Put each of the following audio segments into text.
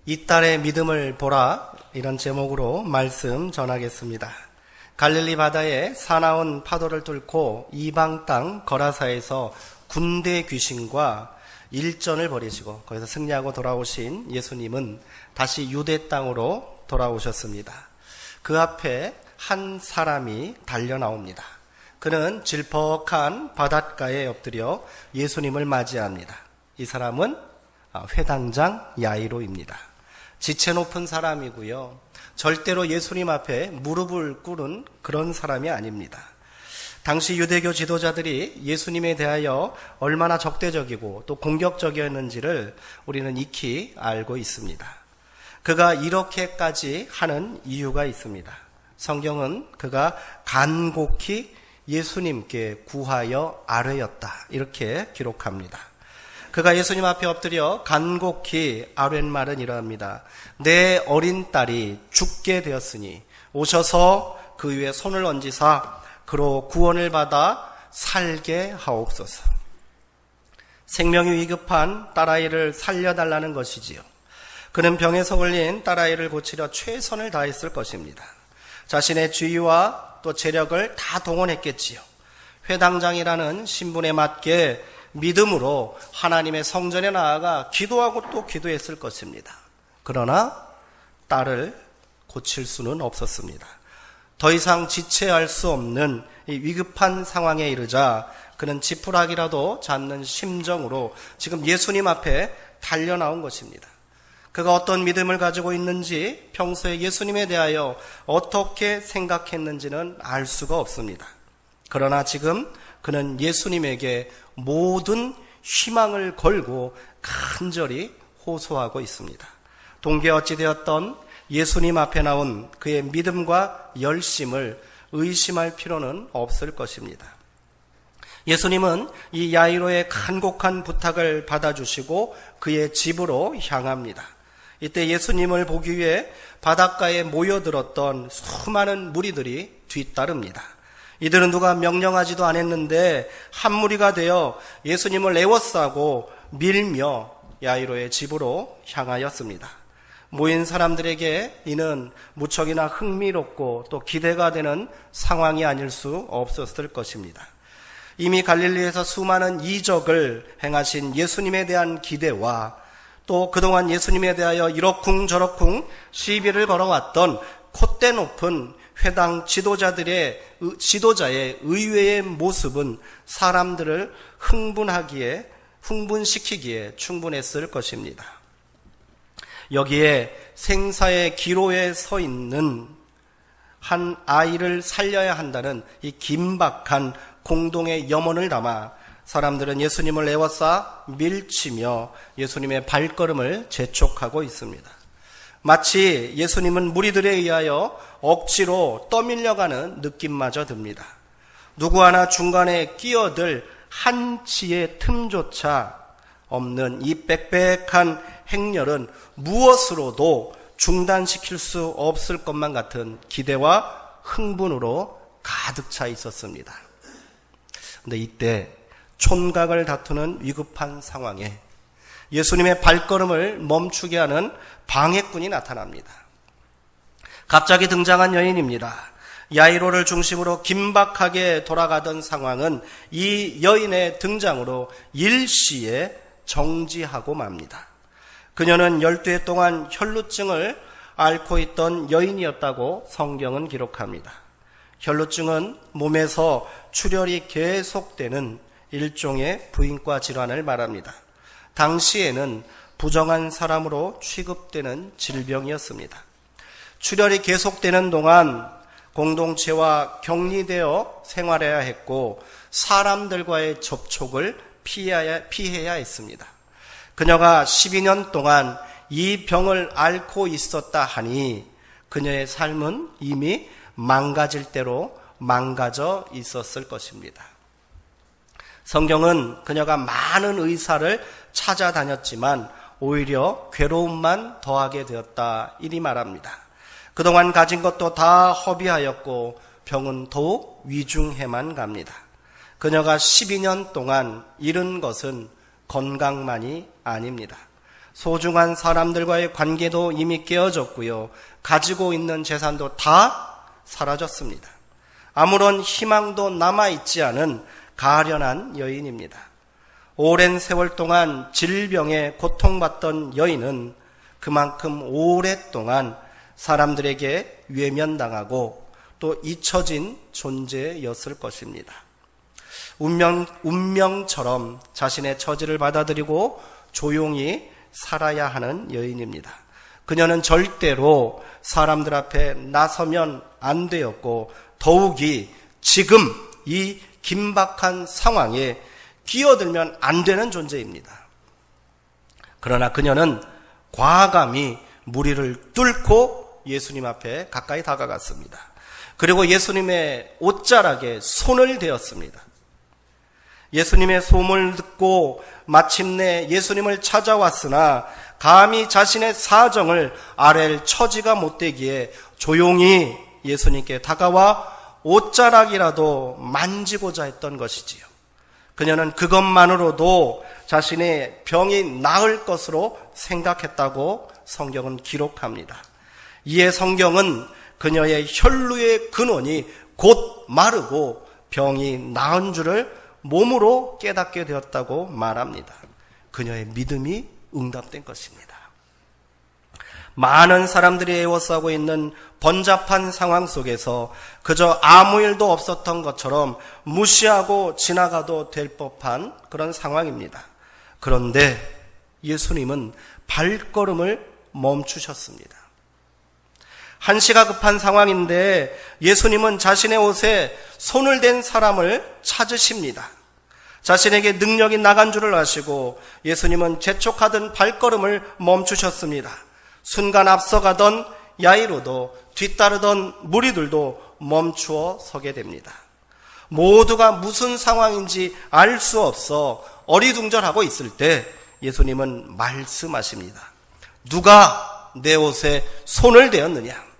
이 딸의 믿음을 보라, 이런 제목으로 말씀 전하겠습니다. 갈릴리 바다에 사나운 파도를 뚫고 이방 땅 거라사에서 군대 귀신과 일전을 벌이시고 거기서 승리하고 돌아오신 예수님은 다시 유대 땅으로 돌아오셨습니다. 그 앞에 한 사람이 달려 나옵니다. 그는 질퍽한 바닷가에 엎드려 예수님을 맞이합니다. 이 사람은 회당장 야이로입니다. 지체 높은 사람이고요. 절대로 예수님 앞에 무릎을 꿇은 그런 사람이 아닙니다. 당시 유대교 지도자들이 예수님에 대하여 얼마나 적대적이고 또 공격적이었는지를 우리는 익히 알고 있습니다. 그가 이렇게까지 하는 이유가 있습니다. 성경은 그가 간곡히 예수님께 구하여 아뢰었다, 이렇게 기록합니다. 그가 예수님 앞에 엎드려 간곡히 아뢰는 말은 이러합니다. 내 어린 딸이 죽게 되었으니 오셔서 그 위에 손을 얹으사 그로 구원을 받아 살게 하옵소서. 생명이 위급한 딸아이를 살려달라는 것이지요. 그는 병에서 걸린 딸아이를 고치려 최선을 다했을 것입니다. 자신의 주의와 또 재력을 다 동원했겠지요. 회당장이라는 신분에 맞게 믿음으로 하나님의 성전에 나아가 기도하고 또 기도했을 것입니다. 그러나 딸을 고칠 수는 없었습니다. 더 이상 지체할 수 없는 이 위급한 상황에 이르자 그는 지푸라기라도 잡는 심정으로 지금 예수님 앞에 달려 나온 것입니다. 그가 어떤 믿음을 가지고 있는지, 평소에 예수님에 대하여 어떻게 생각했는지는 알 수가 없습니다. 그러나 지금 그는 예수님에게 모든 희망을 걸고 간절히 호소하고 있습니다. 동기 어찌되었던 예수님 앞에 나온 그의 믿음과 열심을 의심할 필요는 없을 것입니다. 예수님은 이 야이로의 간곡한 부탁을 받아주시고 그의 집으로 향합니다. 이때 예수님을 보기 위해 바닷가에 모여들었던 수많은 무리들이 뒤따릅니다. 이들은 누가 명령하지도 않았는데 한 무리가 되어 예수님을 에워싸고 밀며 야이로의 집으로 향하였습니다. 모인 사람들에게 이는 무척이나 흥미롭고 또 기대가 되는 상황이 아닐 수 없었을 것입니다. 이미 갈릴리에서 수많은 이적을 행하신 예수님에 대한 기대와 또 그동안 예수님에 대하여 이러쿵저러쿵 시비를 걸어왔던 콧대 높은 회당 지도자의 의외의 모습은 사람들을 흥분시키기에 충분했을 것입니다. 여기에 생사의 기로에 서 있는 한 아이를 살려야 한다는 이 긴박한 공동의 염원을 담아 사람들은 예수님을 에워싸 밀치며 예수님의 발걸음을 재촉하고 있습니다. 마치 예수님은 무리들에 의하여 억지로 떠밀려가는 느낌마저 듭니다. 누구 하나 중간에 끼어들 한치의 틈조차 없는 이 빽빽한 행렬은 무엇으로도 중단시킬 수 없을 것만 같은 기대와 흥분으로 가득 차 있었습니다. 그런데 이때 촌각을 다투는 위급한 상황에 예수님의 발걸음을 멈추게 하는 방해꾼이 나타납니다. 갑자기 등장한 여인입니다. 야이로를 중심으로 긴박하게 돌아가던 상황은 이 여인의 등장으로 일시에 정지하고 맙니다. 그녀는 12해 동안 혈루증을 앓고 있던 여인이었다고 성경은 기록합니다. 혈루증은 몸에서 출혈이 계속되는 일종의 부인과 질환을 말합니다. 당시에는 부정한 사람으로 취급되는 질병이었습니다. 출혈이 계속되는 동안 공동체와 격리되어 생활해야 했고 사람들과의 접촉을 피해야 했습니다. 그녀가 12년 동안 이 병을 앓고 있었다 하니 그녀의 삶은 이미 망가질 대로 망가져 있었을 것입니다. 성경은 그녀가 많은 의사를 찾아다녔지만 오히려 괴로움만 더하게 되었다, 이리 말합니다. 그동안 가진 것도 다 허비하였고 병은 더욱 위중해만 갑니다. 그녀가 12년 동안 잃은 것은 건강만이 아닙니다. 소중한 사람들과의 관계도 이미 깨어졌고요. 가지고 있는 재산도 다 사라졌습니다. 아무런 희망도 남아있지 않은 가련한 여인입니다. 오랜 세월 동안 질병에 고통받던 여인은 그만큼 오랫동안 사람들에게 외면당하고 또 잊혀진 존재였을 것입니다. 운명처럼 자신의 처지를 받아들이고 조용히 살아야 하는 여인입니다. 그녀는 절대로 사람들 앞에 나서면 안 되었고 더욱이 지금 이 긴박한 상황에 끼어들면 안 되는 존재입니다. 그러나 그녀는 과감히 무리를 뚫고 예수님 앞에 가까이 다가갔습니다. 그리고 예수님의 옷자락에 손을 대었습니다. 예수님의 소문을 듣고 마침내 예수님을 찾아왔으나 감히 자신의 사정을 아랠 처지가 못되기에 조용히 예수님께 다가와 옷자락이라도 만지고자 했던 것이지요. 그녀는 그것만으로도 자신의 병이 나을 것으로 생각했다고 성경은 기록합니다. 이에 성경은 그녀의 혈루의 근원이 곧 마르고 병이 나은 줄을 몸으로 깨닫게 되었다고 말합니다. 그녀의 믿음이 응답된 것입니다. 많은 사람들이 애워싸고 있는 번잡한 상황 속에서 그저 아무 일도 없었던 것처럼 무시하고 지나가도 될 법한 그런 상황입니다. 그런데 예수님은 발걸음을 멈추셨습니다. 한시가 급한 상황인데 예수님은 자신의 옷에 손을 댄 사람을 찾으십니다. 자신에게 능력이 나간 줄을 아시고 예수님은 재촉하던 발걸음을 멈추셨습니다. 순간 앞서가던 야이로도 뒤따르던 무리들도 멈추어 서게 됩니다. 모두가 무슨 상황인지 알 수 없어 어리둥절하고 있을 때 예수님은 말씀하십니다. 누가 내 옷에 손을 대었느냐?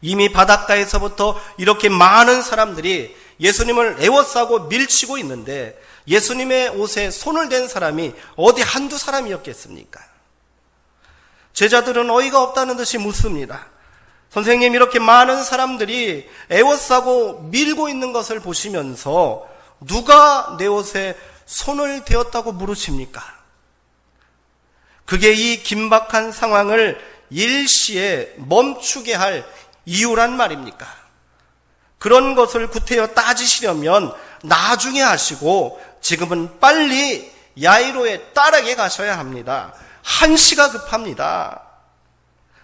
이미 바닷가에서부터 이렇게 많은 사람들이 예수님을 애워싸고 밀치고 있는데 예수님의 옷에 손을 댄 사람이 어디 한두 사람이었겠습니까? 제자들은 어이가 없다는 듯이 묻습니다. 선생님, 이렇게 많은 사람들이 애워싸고 밀고 있는 것을 보시면서 누가 내 옷에 손을 대었다고 물으십니까? 그게 이 긴박한 상황을 일시에 멈추게 할 이유란 말입니까? 그런 것을 구태여 따지시려면 나중에 하시고 지금은 빨리 야이로의 딸에게 가셔야 합니다. 한시가 급합니다.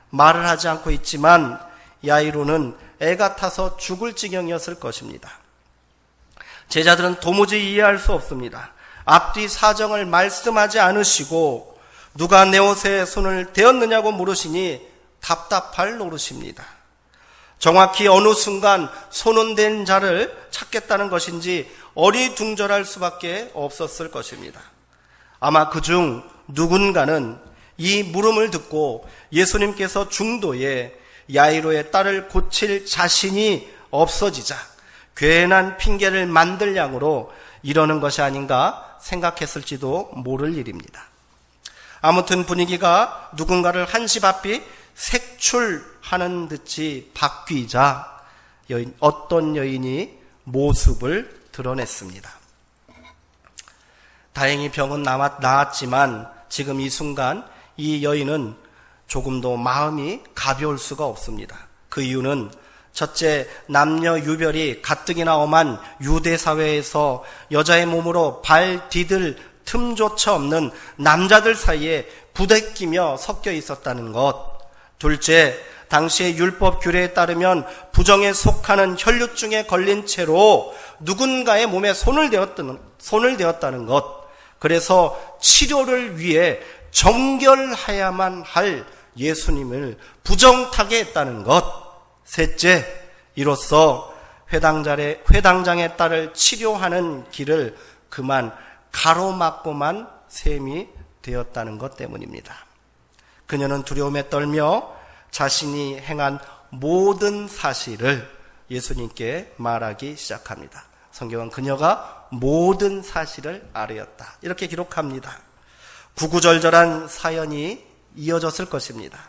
말을 하지 않고 있지만 야이로는 애가 타서 죽을 지경이었을 것입니다. 제자들은 도무지 이해할 수 없습니다. 앞뒤 사정을 말씀하지 않으시고 누가 내 옷에 손을 대었느냐고 물으시니 답답할 노릇입니다. 정확히 어느 순간 손은 댄 자를 찾겠다는 것인지 어리둥절할 수밖에 없었을 것입니다. 아마 그중 누군가는 이 물음을 듣고 예수님께서 중도에 야이로의 딸을 고칠 자신이 없어지자 괜한 핑계를 만들 양으로 이러는 것이 아닌가 생각했을지도 모를 일입니다. 아무튼 분위기가 누군가를 한시바삐 색출하는 듯이 바뀌자 어떤 여인이 모습을 드러냈습니다. 다행히 병은 나았지만 지금 이 순간 이 여인은 조금도 마음이 가벼울 수가 없습니다. 그 이유는 첫째, 남녀 유별이 가뜩이나 엄한 유대 사회에서 여자의 몸으로 발 디딜 틈조차 없는 남자들 사이에 부대끼며 섞여 있었다는 것. 둘째, 당시의 율법 규례에 따르면 부정에 속하는 혈류증에 걸린 채로 누군가의 몸에 손을 대었다는 것. 그래서 치료를 위해 정결해야만 할 예수님을 부정타게 했다는 것. 셋째, 이로써 회당장의 딸을 치료하는 길을 그만 가로막고만 셈이 되었다는 것 때문입니다. 그녀는 두려움에 떨며 자신이 행한 모든 사실을 예수님께 말하기 시작합니다. 성경은 그녀가 모든 사실을 아뢰었다 이렇게 기록합니다. 구구절절한 사연이 이어졌을 것입니다.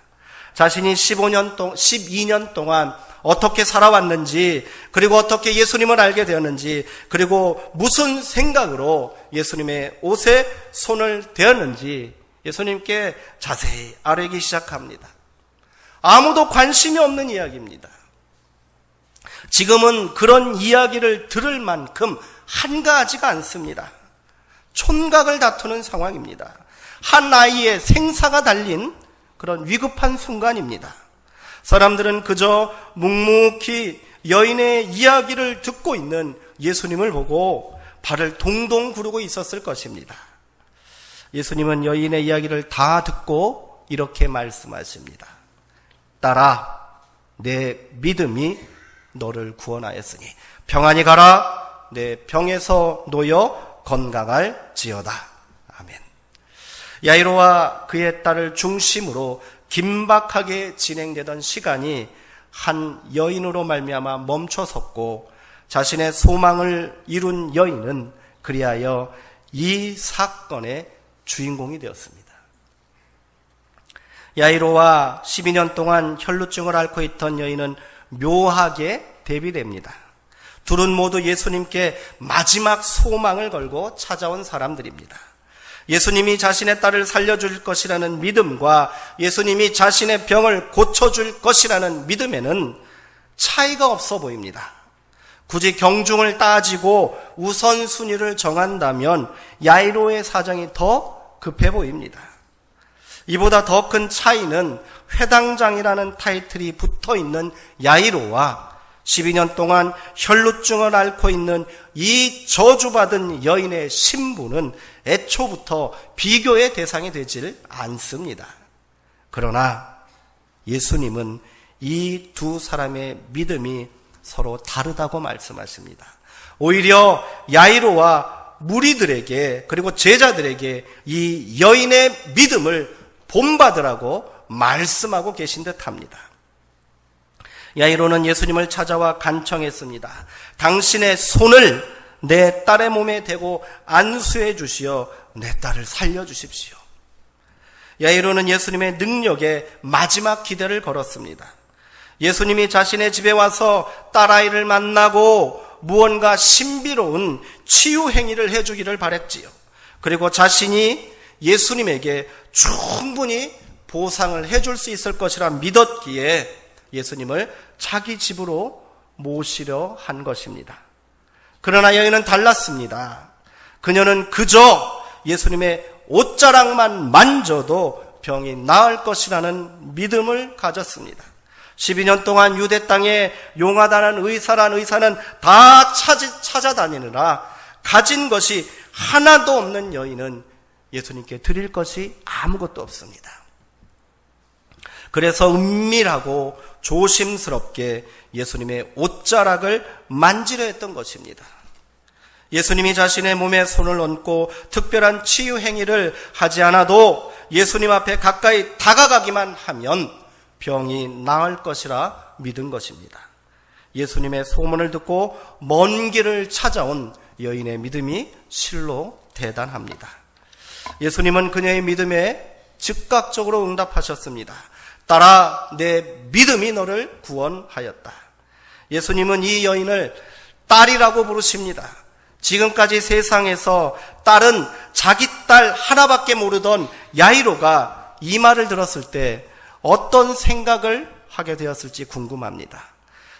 자신이 12년 동안 어떻게 살아왔는지, 그리고 어떻게 예수님을 알게 되었는지, 그리고 무슨 생각으로 예수님의 옷에 손을 대었는지 예수님께 자세히 아뢰기 시작합니다. 아무도 관심이 없는 이야기입니다. 지금은 그런 이야기를 들을 만큼 한가하지가 않습니다. 촌각을 다투는 상황입니다. 한 아이의 생사가 달린 그런 위급한 순간입니다. 사람들은 그저 묵묵히 여인의 이야기를 듣고 있는 예수님을 보고 발을 동동 구르고 있었을 것입니다. 예수님은 여인의 이야기를 다 듣고 이렇게 말씀하십니다. 딸아, 내 믿음이 너를 구원하였으니 평안히 가라. 내 병에서 놓여 건강할지어다. 아멘. 야이로와 그의 딸을 중심으로 긴박하게 진행되던 시간이 한 여인으로 말미암아 멈춰섰고, 자신의 소망을 이룬 여인은 그리하여 이 사건의 주인공이 되었습니다. 야이로와 12년 동안 혈루증을 앓고 있던 여인은 묘하게 대비됩니다. 둘은 모두 예수님께 마지막 소망을 걸고 찾아온 사람들입니다. 예수님이 자신의 딸을 살려줄 것이라는 믿음과 예수님이 자신의 병을 고쳐줄 것이라는 믿음에는 차이가 없어 보입니다. 굳이 경중을 따지고 우선순위를 정한다면 야이로의 사정이 더 급해 보입니다. 이보다 더 큰 차이는 회당장이라는 타이틀이 붙어있는 야이로와 12년 동안 혈루증을 앓고 있는 이 저주받은 여인의 신부는 애초부터 비교의 대상이 되질 않습니다. 그러나 예수님은 이 두 사람의 믿음이 서로 다르다고 말씀하십니다. 오히려 야이로와 무리들에게, 그리고 제자들에게 이 여인의 믿음을 본받으라고 말씀하고 계신 듯합니다. 야이로는 예수님을 찾아와 간청했습니다. 당신의 손을 내 딸의 몸에 대고 안수해 주시어 내 딸을 살려주십시오. 야이로는 예수님의 능력에 마지막 기대를 걸었습니다. 예수님이 자신의 집에 와서 딸아이를 만나고 무언가 신비로운 치유 행위를 해주기를 바랬지요. 그리고 자신이 예수님에게 충분히 보상을 해줄 수 있을 것이라 믿었기에 예수님을 자기 집으로 모시려 한 것입니다. 그러나 여인은 달랐습니다. 그녀는 그저 예수님의 옷자락만 만져도 병이 나을 것이라는 믿음을 가졌습니다. 12년 동안 유대 땅에 용하다는 의사는 다 찾아다니느라 가진 것이 하나도 없는 여인은 예수님께 드릴 것이 아무것도 없습니다. 그래서 은밀하고 조심스럽게 예수님의 옷자락을 만지려 했던 것입니다. 예수님이 자신의 몸에 손을 얹고 특별한 치유 행위를 하지 않아도 예수님 앞에 가까이 다가가기만 하면 병이 나을 것이라 믿은 것입니다. 예수님의 소문을 듣고 먼 길을 찾아온 여인의 믿음이 실로 대단합니다. 예수님은 그녀의 믿음에 즉각적으로 응답하셨습니다. 딸아, 내 믿음이 너를 구원하였다. 예수님은 이 여인을 딸이라고 부르십니다. 지금까지 세상에서 딸은 자기 딸 하나밖에 모르던 야이로가 이 말을 들었을 때 어떤 생각을 하게 되었을지 궁금합니다.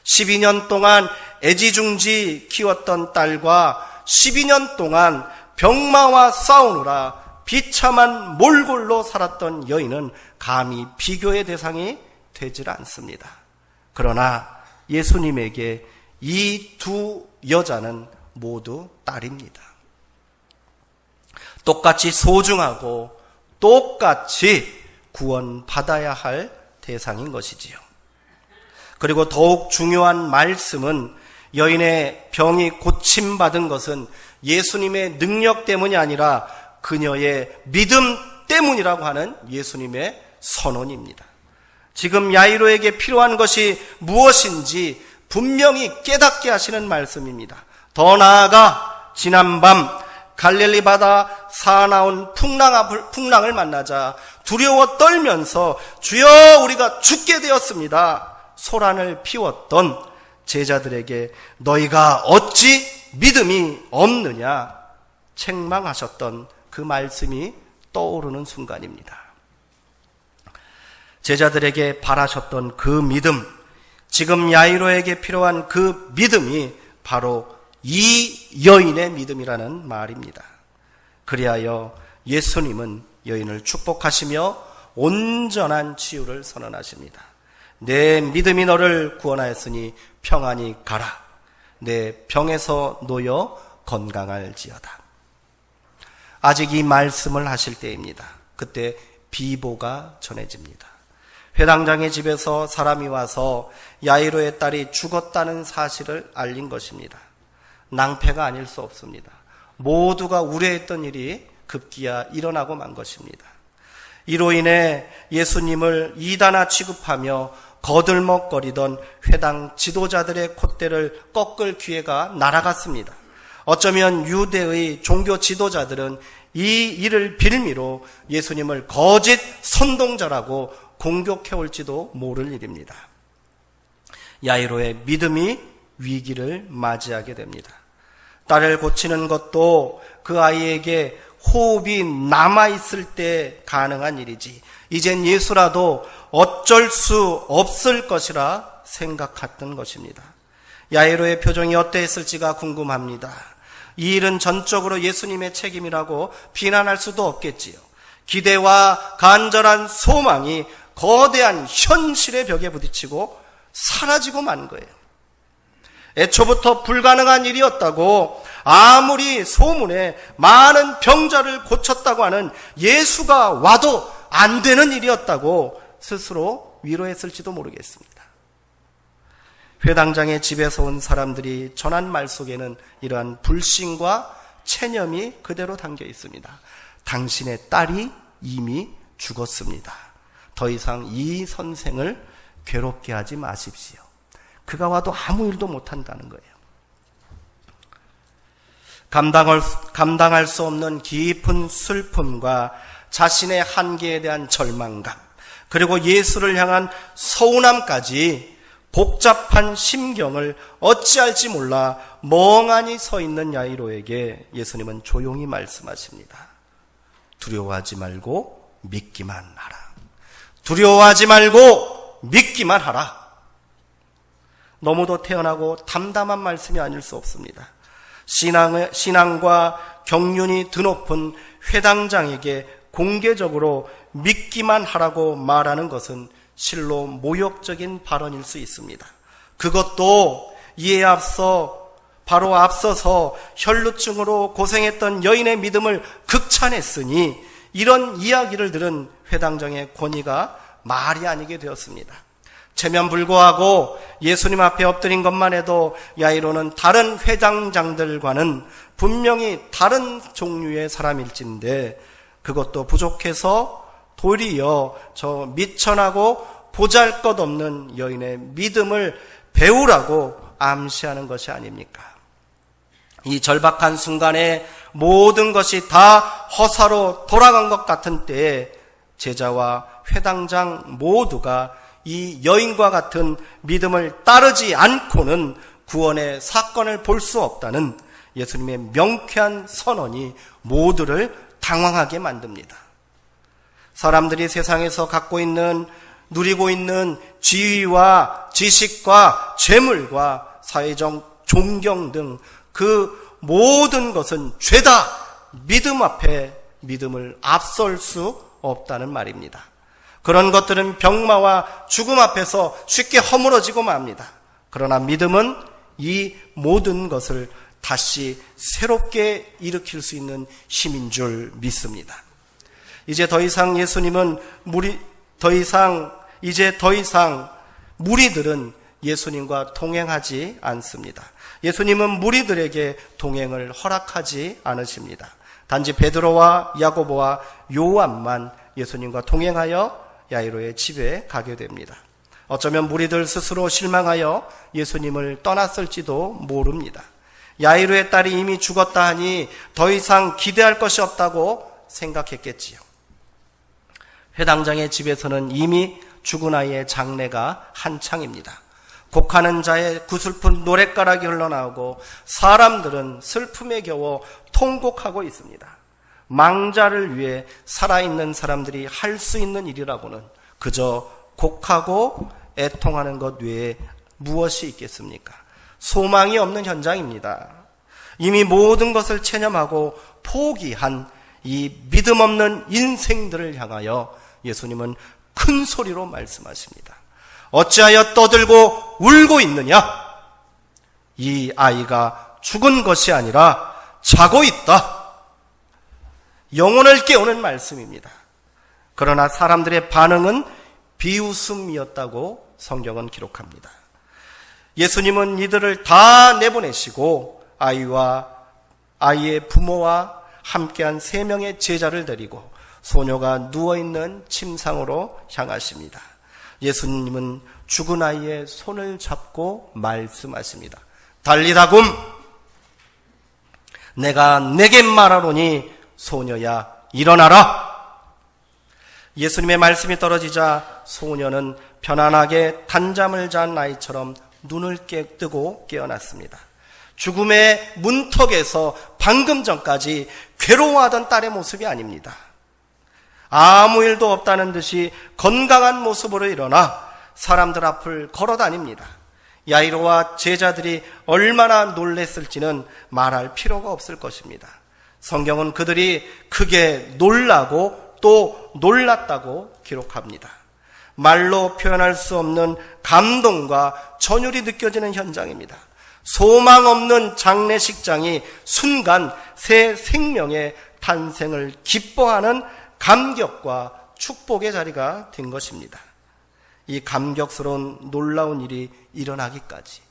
12년 동안 애지중지 키웠던 딸과 12년 동안 병마와 싸우느라 비참한 몰골로 살았던 여인은 감히 비교의 대상이 되질 않습니다. 그러나 예수님에게 이 두 여자는 모두 딸입니다. 똑같이 소중하고 똑같이 구원받아야 할 대상인 것이지요. 그리고 더욱 중요한 말씀은 여인의 병이 고침받은 것은 예수님의 능력 때문이 아니라 그녀의 믿음 때문이라고 하는 예수님의 선언입니다. 지금 야이로에게 필요한 것이 무엇인지 분명히 깨닫게 하시는 말씀입니다. 더 나아가 지난밤 갈릴리 바다 사나운 풍랑을 만나자 두려워 떨면서 주여 우리가 죽게 되었습니다 소란을 피웠던 제자들에게 너희가 어찌 믿음이 없느냐 책망하셨던 그 말씀이 떠오르는 순간입니다. 제자들에게 바라셨던 그 믿음, 지금 야이로에게 필요한 그 믿음이 바로 이 여인의 믿음이라는 말입니다. 그리하여 예수님은 여인을 축복하시며 온전한 치유를 선언하십니다. 내 믿음이 너를 구원하였으니 평안히 가라. 내 병에서 놓여 건강할지어다. 아직 이 말씀을 하실 때입니다. 그때 비보가 전해집니다. 회당장의 집에서 사람이 와서 야이로의 딸이 죽었다는 사실을 알린 것입니다. 낭패가 아닐 수 없습니다. 모두가 우려했던 일이 급기야 일어나고 만 것입니다. 이로 인해 예수님을 이단아 취급하며 거들먹거리던 회당 지도자들의 콧대를 꺾을 기회가 날아갔습니다. 어쩌면 유대의 종교 지도자들은 이 일을 빌미로 예수님을 거짓 선동자라고 공격해올지도 모를 일입니다. 야이로의 믿음이 위기를 맞이하게 됩니다. 딸을 고치는 것도 그 아이에게 호흡이 남아있을 때 가능한 일이지 이젠 예수라도 어쩔 수 없을 것이라 생각했던 것입니다. 야이로의 표정이 어땠을지가 궁금합니다. 이 일은 전적으로 예수님의 책임이라고 비난할 수도 없겠지요. 기대와 간절한 소망이 거대한 현실의 벽에 부딪히고 사라지고 만 거예요. 애초부터 불가능한 일이었다고 아무리 소문에 많은 병자를 고쳤다고 하는 예수가 와도 안 되는 일이었다고 스스로 위로했을지도 모르겠습니다. 회당장의 집에서 온 사람들이 전한 말 속에는 이러한 불신과 체념이 그대로 담겨 있습니다. 당신의 딸이 이미 죽었습니다. 더 이상 이 선생을 괴롭게 하지 마십시오. 그가 와도 아무 일도 못한다는 거예요. 감당할 수 없는 깊은 슬픔과 자신의 한계에 대한 절망감, 그리고 예수를 향한 서운함까지 복잡한 심경을 어찌할지 몰라 멍하니 서 있는 야이로에게 예수님은 조용히 말씀하십니다. 두려워하지 말고 믿기만 하라. 두려워하지 말고 믿기만 하라. 너무도 태연하고 담담한 말씀이 아닐 수 없습니다. 신앙과 경륜이 드높은 회당장에게 공개적으로 믿기만 하라고 말하는 것은 실로 모욕적인 발언일 수 있습니다. 그것도 이에 앞서서 혈루증으로 고생했던 여인의 믿음을 극찬했으니 이런 이야기를 들은 회당장의 권위가 말이 아니게 되었습니다. 체면불고하고 예수님 앞에 엎드린 것만 해도 야이로는 다른 회당장들과는 분명히 다른 종류의 사람일진데 그것도 부족해서 도리어 저 미천하고 보잘것없는 여인의 믿음을 배우라고 암시하는 것이 아닙니까? 이 절박한 순간에 모든 것이 다 허사로 돌아간 것 같은 때에 제자와 회당장 모두가 이 여인과 같은 믿음을 따르지 않고는 구원의 사건을 볼 수 없다는 예수님의 명쾌한 선언이 모두를 당황하게 만듭니다. 사람들이 세상에서 누리고 있는 지위와 지식과 재물과 사회적 존경 등 그 모든 것은 죄다 믿음 앞에 믿음을 앞설 수 없다는 말입니다. 그런 것들은 병마와 죽음 앞에서 쉽게 허물어지고 맙니다. 그러나 믿음은 이 모든 것을 다시 새롭게 일으킬 수 있는 힘인 줄 믿습니다. 이제 더 이상 무리들은 예수님과 동행하지 않습니다. 예수님은 무리들에게 동행을 허락하지 않으십니다. 단지 베드로와 야고보와 요한만 예수님과 동행하여 야이로의 집에 가게 됩니다. 어쩌면 무리들 스스로 실망하여 예수님을 떠났을지도 모릅니다. 야이로의 딸이 이미 죽었다 하니 더 이상 기대할 것이 없다고 생각했겠지요. 회당장의 집에서는 이미 죽은 아이의 장례가 한창입니다. 곡하는 자의 구슬픈 노랫가락이 흘러나오고 사람들은 슬픔에 겨워 통곡하고 있습니다. 망자를 위해 살아있는 사람들이 할 수 있는 일이라고는 그저 곡하고 애통하는 것 외에 무엇이 있겠습니까? 소망이 없는 현장입니다. 이미 모든 것을 체념하고 포기한 이 믿음 없는 인생들을 향하여 예수님은 큰 소리로 말씀하십니다. 어찌하여 떠들고 울고 있느냐? 이 아이가 죽은 것이 아니라 자고 있다. 영혼을 깨우는 말씀입니다. 그러나 사람들의 반응은 비웃음이었다고 성경은 기록합니다. 예수님은 이들을 다 내보내시고 아이와 아이의 부모와 함께한 3명의 제자를 데리고 소녀가 누워있는 침상으로 향하십니다. 예수님은 죽은 아이의 손을 잡고 말씀하십니다. 달리다굼, 내가 내게 말하노니 소녀야 일어나라. 예수님의 말씀이 떨어지자 소녀는 편안하게 단잠을 잔 아이처럼 눈을 뜨고 깨어났습니다. 죽음의 문턱에서 방금 전까지 괴로워하던 딸의 모습이 아닙니다. 아무 일도 없다는 듯이 건강한 모습으로 일어나 사람들 앞을 걸어 다닙니다. 야이로와 제자들이 얼마나 놀랬을지는 말할 필요가 없을 것입니다. 성경은 그들이 크게 놀라고 또 놀랐다고 기록합니다. 말로 표현할 수 없는 감동과 전율이 느껴지는 현장입니다. 소망 없는 장례식장이 순간 새 생명의 탄생을 기뻐하는 감격과 축복의 자리가 된 것입니다. 이 감격스러운 놀라운 일이 일어나기까지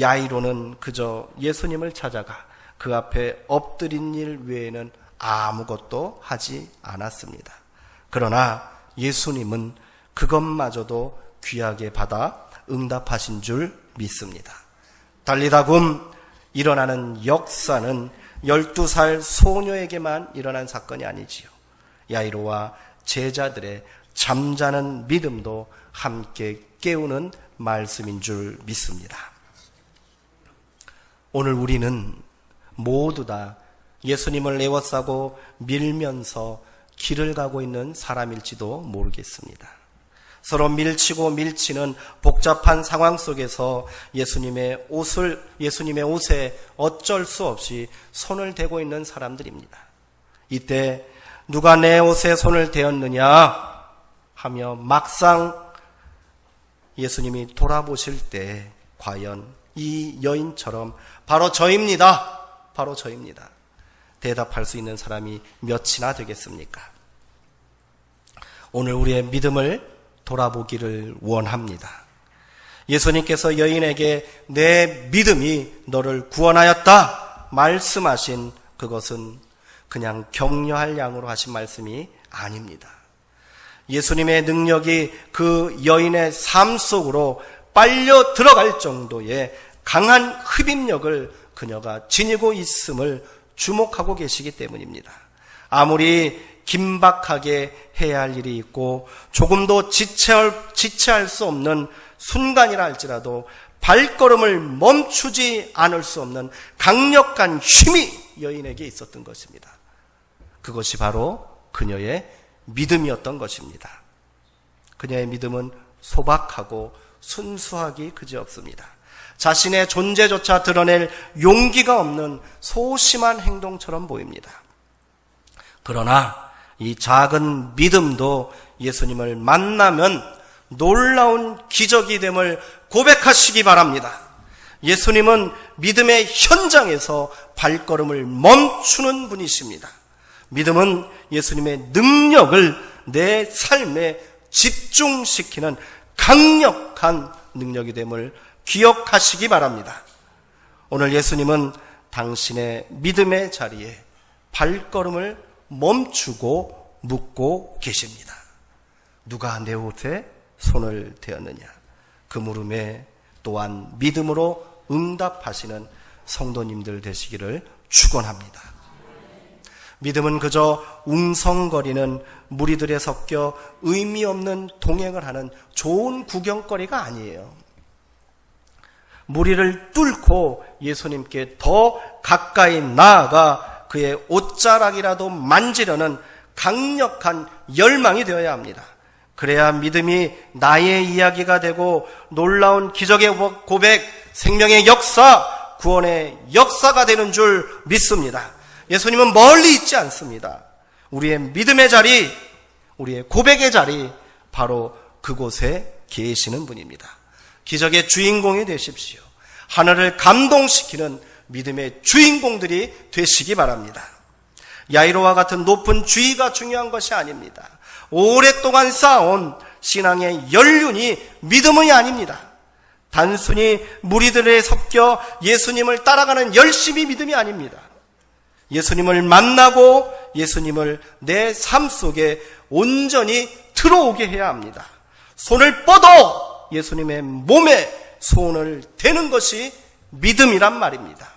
야이로는 그저 예수님을 찾아가 그 앞에 엎드린 일 외에는 아무것도 하지 않았습니다. 그러나 예수님은 그것마저도 귀하게 받아 응답하신 줄 믿습니다. 달리다굼, 일어나는 역사는 12살 소녀에게만 일어난 사건이 아니지요. 야이로와 제자들의 잠자는 믿음도 함께 깨우는 말씀인 줄 믿습니다. 오늘 우리는 모두 다 예수님을 에워싸고 밀면서 길을 가고 있는 사람일지도 모르겠습니다. 서로 밀치고 밀치는 복잡한 상황 속에서 예수님의 옷에 어쩔 수 없이 손을 대고 있는 사람들입니다. 이때 누가 내 옷에 손을 대었느냐 하며 막상 예수님이 돌아보실 때 과연 이 여인처럼 바로 저입니다. 바로 저입니다. 대답할 수 있는 사람이 몇이나 되겠습니까? 오늘 우리의 믿음을 돌아보기를 원합니다. 예수님께서 여인에게 내 믿음이 너를 구원하였다 말씀하신 그것은 그냥 격려할 양으로 하신 말씀이 아닙니다. 예수님의 능력이 그 여인의 삶 속으로 빨려 들어갈 정도의 강한 흡입력을 그녀가 지니고 있음을 주목하고 계시기 때문입니다. 아무리 긴박하게 해야 할 일이 있고 조금도 지체할 수 없는 순간이라 할지라도 발걸음을 멈추지 않을 수 없는 강력한 힘이 여인에게 있었던 것입니다. 그것이 바로 그녀의 믿음이었던 것입니다. 그녀의 믿음은 소박하고 순수하기 그지없습니다. 자신의 존재조차 드러낼 용기가 없는 소심한 행동처럼 보입니다. 그러나 이 작은 믿음도 예수님을 만나면 놀라운 기적이 됨을 고백하시기 바랍니다. 예수님은 믿음의 현장에서 발걸음을 멈추는 분이십니다. 믿음은 예수님의 능력을 내 삶에 집중시키는 강력한 능력이 됨을 기억하시기 바랍니다. 오늘 예수님은 당신의 믿음의 자리에 발걸음을 멈추고 묻고 계십니다. 누가 내 옷에 손을 대었느냐? 그 물음에 또한 믿음으로 응답하시는 성도님들 되시기를 축원합니다. 믿음은 그저 웅성거리는 무리들에 섞여 의미 없는 동행을 하는 좋은 구경거리가 아니에요. 무리를 뚫고 예수님께 더 가까이 나아가 그의 옷자락이라도 만지려는 강력한 열망이 되어야 합니다. 그래야 믿음이 나의 이야기가 되고 놀라운 기적의 고백, 생명의 역사, 구원의 역사가 되는 줄 믿습니다. 예수님은 멀리 있지 않습니다. 우리의 믿음의 자리, 우리의 고백의 자리, 바로 그곳에 계시는 분입니다. 기적의 주인공이 되십시오. 하늘을 감동시키는 믿음의 주인공들이 되시기 바랍니다. 야이로와 같은 높은 주의가 중요한 것이 아닙니다. 오랫동안 쌓아온 신앙의 연륜이 믿음이 아닙니다. 단순히 무리들에 섞여 예수님을 따라가는 열심이 믿음이 아닙니다. 예수님을 만나고 예수님을 내 삶 속에 온전히 들어오게 해야 합니다. 손을 뻗어 예수님의 몸에 손을 대는 것이 믿음이란 말입니다.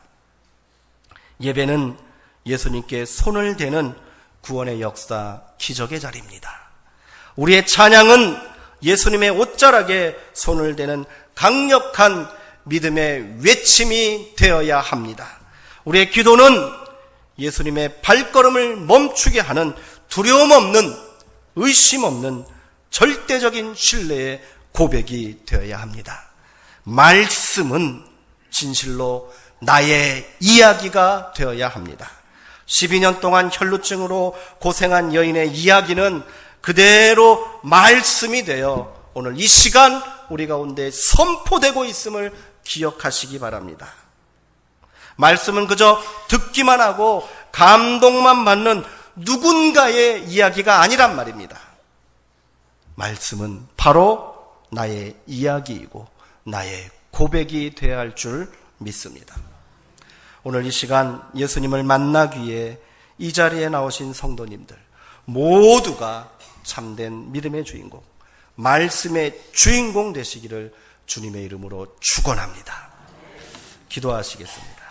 예배는 예수님께 손을 대는 구원의 역사, 기적의 자리입니다. 우리의 찬양은 예수님의 옷자락에 손을 대는 강력한 믿음의 외침이 되어야 합니다. 우리의 기도는 예수님의 발걸음을 멈추게 하는 두려움 없는, 의심 없는 절대적인 신뢰의 고백이 되어야 합니다. 말씀은 진실로 나의 이야기가 되어야 합니다. 12년 동안 혈루증으로 고생한 여인의 이야기는 그대로 말씀이 되어 오늘 이 시간 우리 가운데 선포되고 있음을 기억하시기 바랍니다. 말씀은 그저 듣기만 하고 감동만 받는 누군가의 이야기가 아니란 말입니다. 말씀은 바로 나의 이야기이고 나의 고백이 되어야 할 줄 믿습니다. 오늘 이 시간 예수님을 만나기 위해 이 자리에 나오신 성도님들 모두가 참된 믿음의 주인공, 말씀의 주인공 되시기를 주님의 이름으로 축원합니다. 기도하시겠습니다.